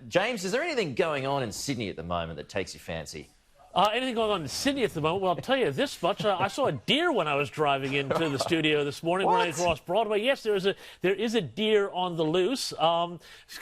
James, is there anything going on in Sydney at the moment that takes your fancy? Anything going on in Sydney at the moment? Well, I'll tell you this much. I saw a deer when I was driving into the studio this morning when I crossed Broadway. Yes, there is a deer on the loose. Go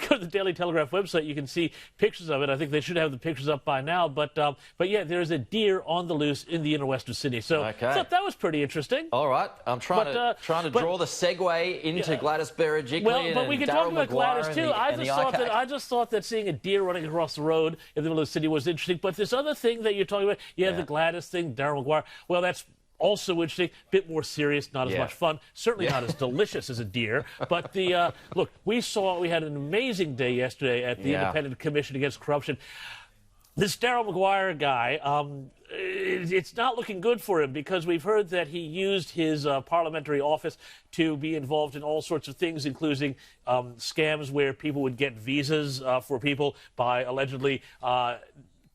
to the Daily Telegraph website. You can see pictures of it. I think they should have the pictures up by now. But yeah, there is a deer on the loose in the inner west of Sydney. So I thought that was pretty interesting. All right. I'm trying to draw the segue into Gladys Berejiklian. Well, but we can talk about Gladys too. I just thought that seeing a deer running across the road in the middle of the city was interesting. But this other thing that you're talking about, the Gladys thing, Daryl Maguire, well, that's also interesting, a bit more serious, not as much fun, certainly not as delicious as a deer. But look, we had an amazing day yesterday at the Independent Commission Against Corruption. This Daryl Maguire guy, it's not looking good for him because we've heard that he used his parliamentary office to be involved in all sorts of things, including scams where people would get visas for people by allegedly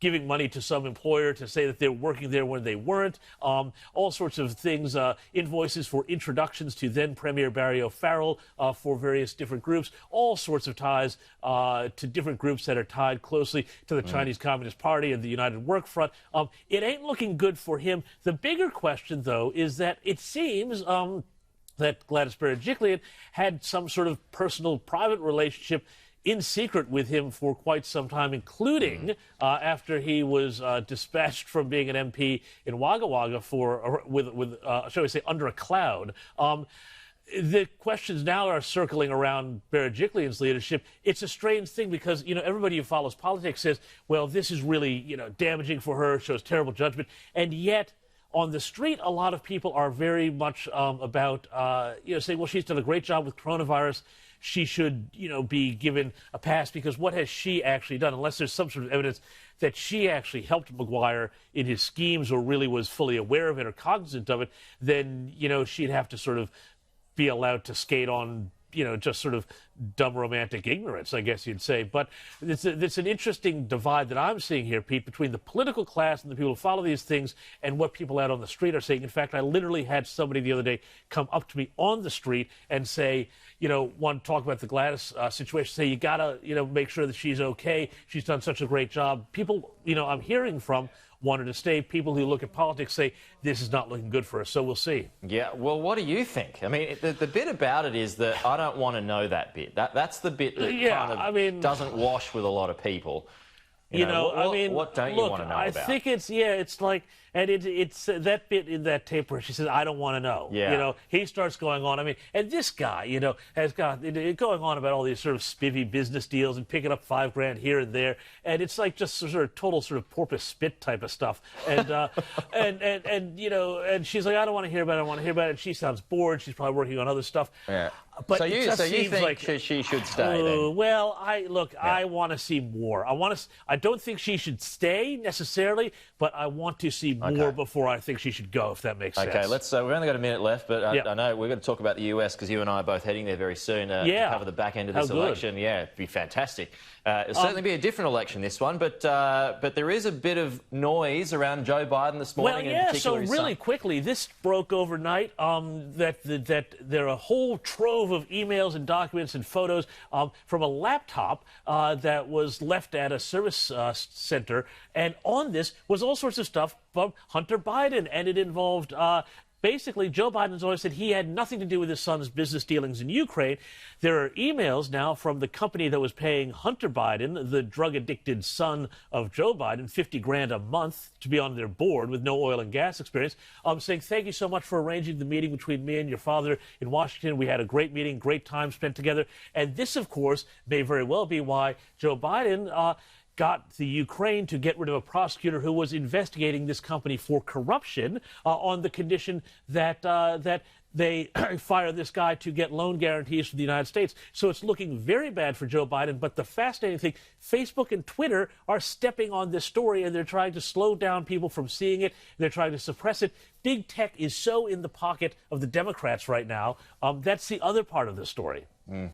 giving money to some employer to say that they're working there when they weren't, all sorts of things, invoices for introductions to then Premier Barry O'Farrell for various different groups, all sorts of ties to different groups that are tied closely to the Chinese Communist Party and the United Work Front. It ain't looking good for him. The bigger question, though, is that it seems that Gladys Berejiklian had some sort of personal, private relationship in secret with him for quite some time, including after he was dispatched from being an MP in Wagga Wagga shall we say, under a cloud. The questions now are circling around Berejiklian's leadership. It's a strange thing because, everybody who follows politics says, well, this is really, damaging for her, shows terrible judgment, and yet on the street, a lot of people are very much about, saying, well, she's done a great job with coronavirus. She should, be given a pass because what has she actually done? Unless there's some sort of evidence that she actually helped Maguire in his schemes or really was fully aware of it or cognizant of it, then, she'd have to sort of be allowed to skate on, just sort of dumb romantic ignorance, I guess you'd say. But it's an interesting divide that I'm seeing here, Pete, between the political class and the people who follow these things and what people out on the street are saying. In fact, I literally had somebody the other day come up to me on the street and say, want to talk about the Gladys situation, say, you got to, make sure that she's okay. She's done such a great job. People, I'm hearing from wanted to stay. People who look at politics say this is not looking good for us, so we'll see. Yeah, well, what do you think? I mean, the bit about it is that I don't want to know that bit. That's the bit that doesn't wash with a lot of people. What don't you want to know about? I think it's like, and it's that bit in that tape where she says, I don't want to know. Yeah. He starts going on. I mean, and this guy, has got going on about all these sort of spivvy business deals and picking up $5 here and there. And it's like just sort of total sort of porpoise spit type of stuff. And, and she's like, I don't want to hear about it. I don't want to hear about it. And she sounds bored. She's probably working on other stuff. Yeah. But so you think like, she should stay then? Well, I want to see more. I don't think she should stay necessarily, but I want to see more before I think she should go, if that makes sense. Okay, we've only got a minute left, but I know we're going to talk about the US because you and I are both heading there very soon to cover the back end of this election. Yeah, it'd be fantastic. It'll certainly be a different election, this one, but there is a bit of noise around Joe Biden this morning. Well, yeah, so really quickly, this broke overnight that there are a whole trove of emails and documents and photos from a laptop that was left at a service center, and on this was all sorts of stuff from Hunter Biden, and it involved basically, Joe Biden's always said he had nothing to do with his son's business dealings in Ukraine. There are emails now from the company that was paying Hunter Biden, the drug-addicted son of Joe Biden, $50,000 a month to be on their board with no oil and gas experience, saying, thank you so much for arranging the meeting between me and your father in Washington. We had a great meeting, great time spent together. And this, of course, may very well be why Joe Biden got the Ukraine to get rid of a prosecutor who was investigating this company for corruption on the condition that they fire this guy to get loan guarantees from the United States. So it's looking very bad for Joe Biden. But the fascinating thing, Facebook and Twitter are stepping on this story, and they're trying to slow down people from seeing it. They're trying to suppress it. Big tech is so in the pocket of the Democrats right now. That's the other part of the story.